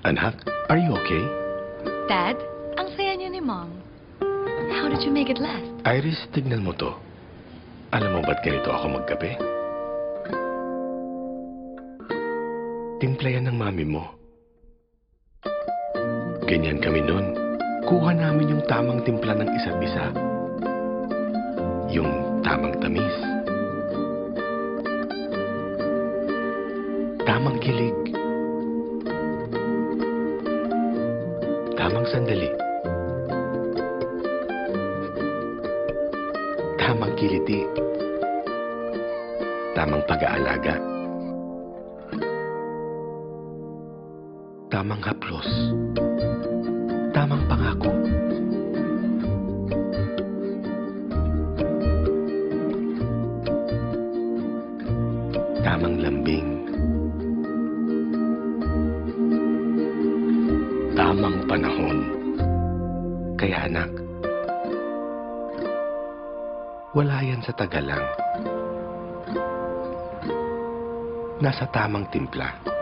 Anak, are you okay? Dad, ang saya niyo ni Mom. How did you make it last? Iris, tignan mo to. Alam mo ba't ganito ako magkape? Timpla yan ng mami mo. Ganyan kami nun. Kuha namin yung tamang timpla ng isa't isa. Yung tamang tamis. Tamang kilig. Tamang sandali. Tamang kiliti. Tamang pag-aalaga. Tamang haplos. Tamang pangako. Tamang lambing. Tamang panahon. Kaya anak, wala yan sa taga lang. Nasa tamang timpla.